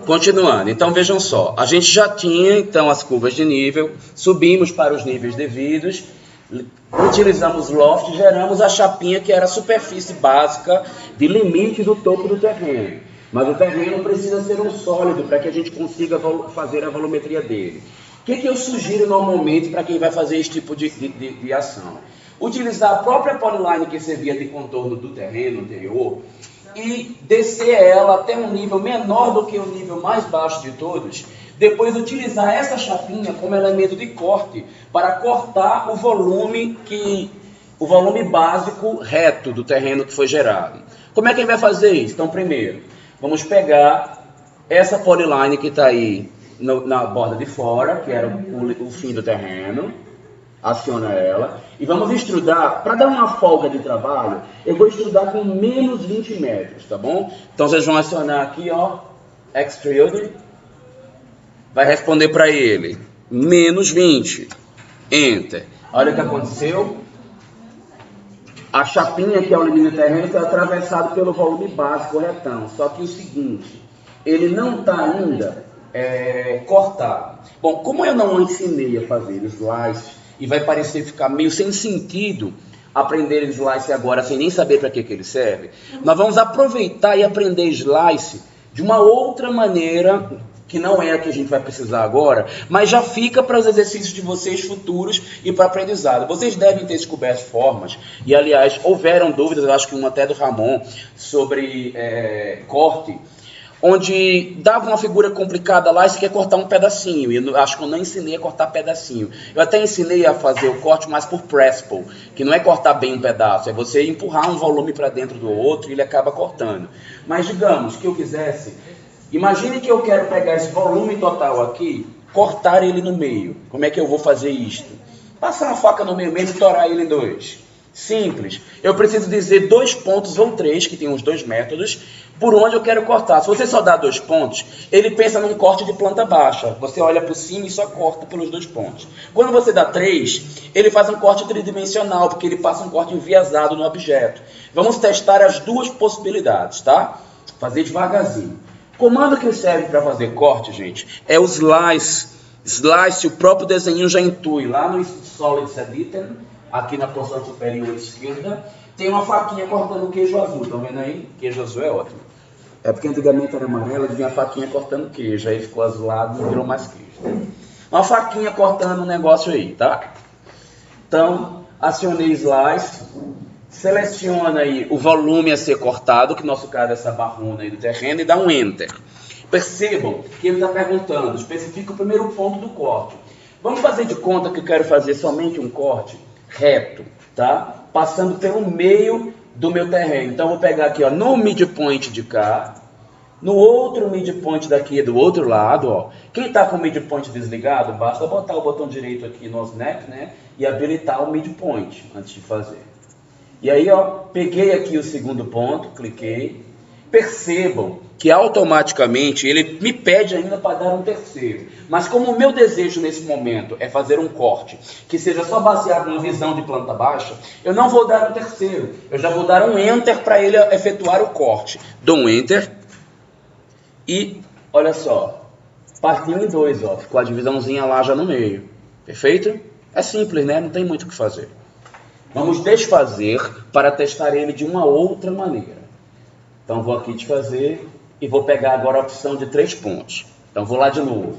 Continuando, então vejam só, a gente já tinha então as curvas de nível, subimos para os níveis devidos, utilizamos loft, geramos a chapinha que era a superfície básica de limite do topo do terreno. Mas o terreno precisa ser um sólido para que a gente consiga fazer a volumetria dele. O que eu sugiro normalmente para quem vai fazer esse tipo de ação? Utilizar a própria polyline que servia de contorno do terreno anterior e descer ela até um nível menor do que o nível mais baixo de todos, depois utilizar essa chapinha como elemento de corte para cortar o volume básico reto do terreno que foi gerado. Como é que ele vai fazer isso? Então, primeiro, vamos pegar essa polyline que está aí na borda de fora, que era o fim do terreno, aciona ela, e vamos extrudar, para dar uma folga de trabalho, eu vou extrudar com menos 20 metros, tá bom? Então vocês vão acionar aqui, ó, extrude, vai responder para ele, menos 20, enter. Olha o que aconteceu, a chapinha que é o limite do terreno foi atravessado pelo volume básico retão, só que o seguinte, ele não está ainda cortado. Bom, como eu não ensinei a fazer slice, e vai parecer ficar meio sem sentido aprender slice agora sem nem saber para que ele serve, nós vamos aproveitar e aprender slice de uma outra maneira, que não é a que a gente vai precisar agora, mas já fica para os exercícios de vocês futuros e para aprendizado. Vocês devem ter descoberto formas, e aliás, houveram dúvidas, eu acho que uma até do Ramon, sobre corte, onde dava uma figura complicada lá e você quer cortar um pedacinho, e eu acho que eu não ensinei a cortar pedacinho. Eu até ensinei a fazer o corte mais por press pull, que não é cortar bem um pedaço, é você empurrar um volume para dentro do outro e ele acaba cortando. Mas digamos que eu quisesse, imagine que eu quero pegar esse volume total aqui, cortar ele no meio. Como é que eu vou fazer isto? Passar uma faca no meio mesmo e torar ele em dois. Simples. Eu preciso dizer 2 pontos ou 3, que tem os 2 métodos, por onde eu quero cortar. Se você só dá 2 pontos, ele pensa num corte de planta baixa. Você olha por cima e só corta pelos 2 pontos. Quando você dá 3, ele faz um corte tridimensional, porque ele passa um corte enviesado no objeto. Vamos testar as duas possibilidades, tá? Fazer devagarzinho. O comando que serve para fazer corte, gente, é o slice. Slice, o próprio desenho já intui. Lá no Solid Editor, aqui na porção superior esquerda, tem uma faquinha cortando queijo azul. Estão vendo aí? Queijo azul é ótimo. É porque antigamente era amarelo, vinha a faquinha cortando queijo. Aí ficou azulado e virou mais queijo. Uma faquinha cortando um negócio aí, tá? Então, acionei slice. Seleciona aí o volume a ser cortado, que no nosso caso é essa barrona aí do terreno, e dá um Enter. Percebam que ele está perguntando, especifica o primeiro ponto do corte. Vamos fazer de conta que eu quero fazer somente um corte reto, tá? Passando pelo meio do meu terreno. Então, eu vou pegar aqui, ó, no midpoint de cá, no outro midpoint daqui do outro lado, ó. Quem está com o midpoint desligado, basta botar o botão direito aqui no snap, né? E habilitar o midpoint antes de fazer. E aí, ó, peguei aqui o segundo ponto, cliquei. Percebam que automaticamente ele me pede ainda para dar um terceiro. Mas como o meu desejo nesse momento é fazer um corte que seja só baseado numa visão de planta baixa, eu não vou dar um terceiro. Eu já vou dar um Enter para ele efetuar o corte. Dou um Enter e, olha só, partiu em 2, ó. Ficou a divisãozinha lá já no meio. Perfeito? É simples, né? Não tem muito o que fazer. Vamos desfazer para testar ele de uma outra maneira. Então, vou aqui desfazer e vou pegar agora a opção de 3 pontos. Então, vou lá de novo.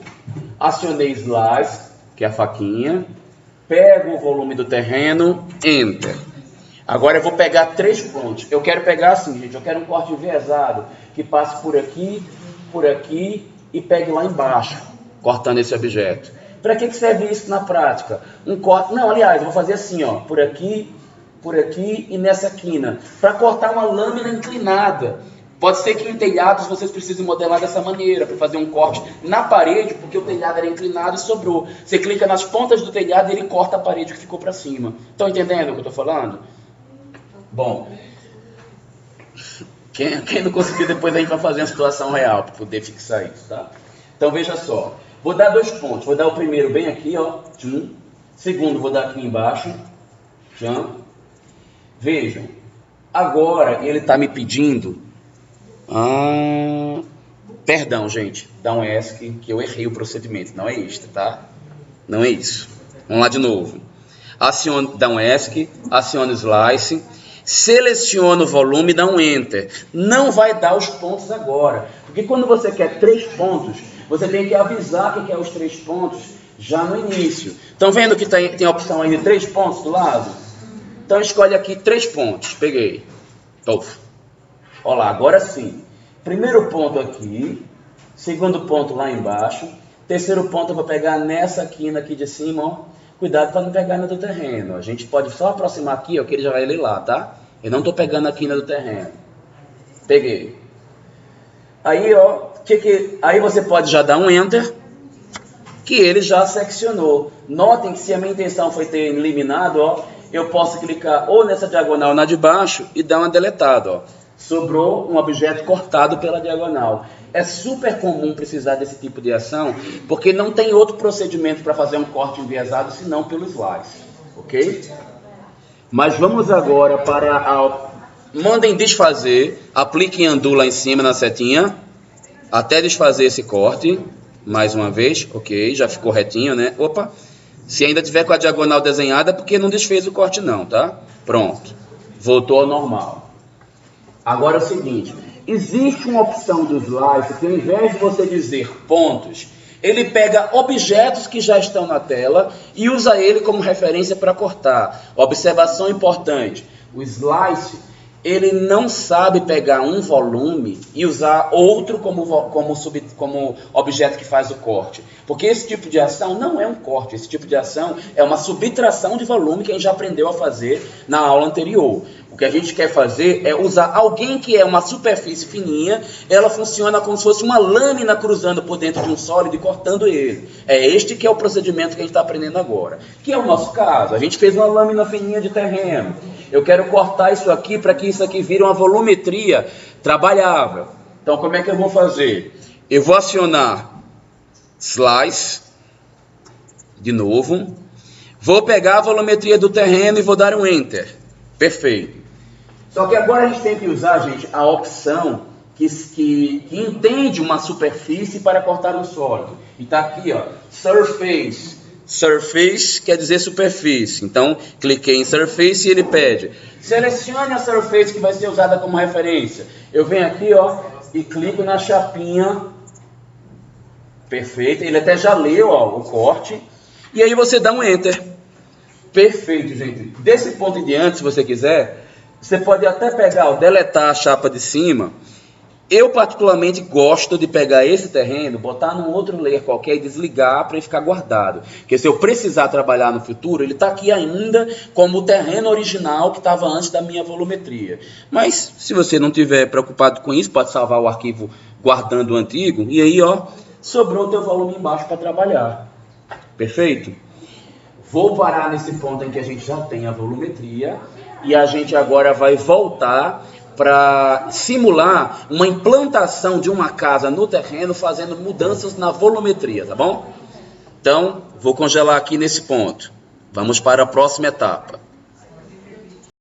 Acionei Slice, que é a faquinha. Pego o volume do terreno, Enter. Agora eu vou pegar 3 pontos. Eu quero pegar assim, gente. Eu quero um corte enviesado que passe por aqui e pegue lá embaixo, cortando esse objeto. Para que serve isso na prática? Um corte... Não, aliás, eu vou fazer assim, ó, por aqui e nessa quina, para cortar uma lâmina inclinada. Pode ser que em telhados vocês precisem modelar dessa maneira, para fazer um corte na parede, porque o telhado era inclinado e sobrou. Você clica nas pontas do telhado e ele corta a parede que ficou para cima. Estão entendendo o que eu estou falando? Bom, quem não conseguiu, depois a gente vai fazer uma situação real para poder fixar isso, tá? Então veja só, vou dar 2 pontos. Vou dar o primeiro bem aqui, ó, tchum. Segundo, vou dar aqui embaixo, tchum. Vejam, agora ele está me pedindo Perdão, gente, dá um ESC que eu errei o procedimento, não é isto, tá? Não é isso. Vamos lá de novo. Dá um ESC, aciona o Slice, seleciona o volume e dá um Enter. Não vai dar os pontos agora, porque quando você quer 3 pontos, você tem que avisar que quer os 3 pontos já no início. Estão vendo que tem a opção aí de 3 pontos do lado? Então escolhe aqui 3 pontos. Peguei. Olha lá, agora sim. Primeiro ponto aqui, segundo ponto lá embaixo, terceiro ponto eu vou pegar nessa quina aqui de cima, ó. Cuidado para não pegar na do terreno. A gente pode só aproximar aqui, ó, que ele já vai ler lá, tá? Eu não estou pegando a quina do terreno. Peguei. Aí, ó, aí você pode já dar um Enter, que ele já seccionou. Notem que se a minha intenção foi ter eliminado, ó, eu posso clicar ou nessa diagonal na de baixo e dar uma deletada, ó. Sobrou um objeto cortado pela diagonal. É super comum precisar desse tipo de ação, porque não tem outro procedimento para fazer um corte enviesado senão pelo Slice, ok? Mas vamos agora para mandem desfazer, apliquem Undo lá em cima na setinha, até desfazer esse corte, mais uma vez, ok, já ficou retinho, né? Opa, se ainda tiver com a diagonal desenhada, é porque não desfez o corte não, tá? Pronto, voltou ao normal. Agora é o seguinte, existe uma opção do Slice que ao invés de você dizer pontos, ele pega objetos que já estão na tela e usa ele como referência para cortar. Observação importante, o Slice, ele não sabe pegar um volume e usar outro como objeto que faz o corte. Porque esse tipo de ação não é um corte, esse tipo de ação é uma subtração de volume que a gente já aprendeu a fazer na aula anterior. O que a gente quer fazer é usar alguém que é uma superfície fininha, ela funciona como se fosse uma lâmina cruzando por dentro de um sólido e cortando ele. É este que é o procedimento que a gente está aprendendo agora. Que é o nosso caso. A gente fez uma lâmina fininha de terreno. Eu quero cortar isso aqui para que isso aqui vire uma volumetria trabalhável. Então, como é que eu vou fazer? Eu vou acionar Slice, de novo. Vou pegar a volumetria do terreno e vou dar um Enter. Perfeito. Só que agora a gente tem que usar, gente, a opção que entende uma superfície para cortar um sólido. E está aqui, ó, Surface. Surface quer dizer superfície. Então, cliquei em Surface e ele pede, selecione a Surface que vai ser usada como referência. Eu venho aqui, ó, e clico na chapinha. Perfeito. Ele até já leu, ó, o corte. E aí você dá um Enter. Perfeito, gente. Desse ponto em diante, se você quiser, você pode até pegar, ó, deletar a chapa de cima. Eu particularmente gosto de pegar esse terreno, botar num outro layer qualquer e desligar para ele ficar guardado. Porque se eu precisar trabalhar no futuro, ele está aqui ainda como o terreno original que estava antes da minha volumetria. Mas se você não estiver preocupado com isso, pode salvar o arquivo guardando o antigo. E aí, ó, sobrou o teu volume embaixo para trabalhar. Perfeito? Vou parar nesse ponto em que a gente já tem a volumetria e a gente agora vai voltar para simular uma implantação de uma casa no terreno fazendo mudanças na volumetria, tá bom? Então, vou congelar aqui nesse ponto. Vamos para a próxima etapa.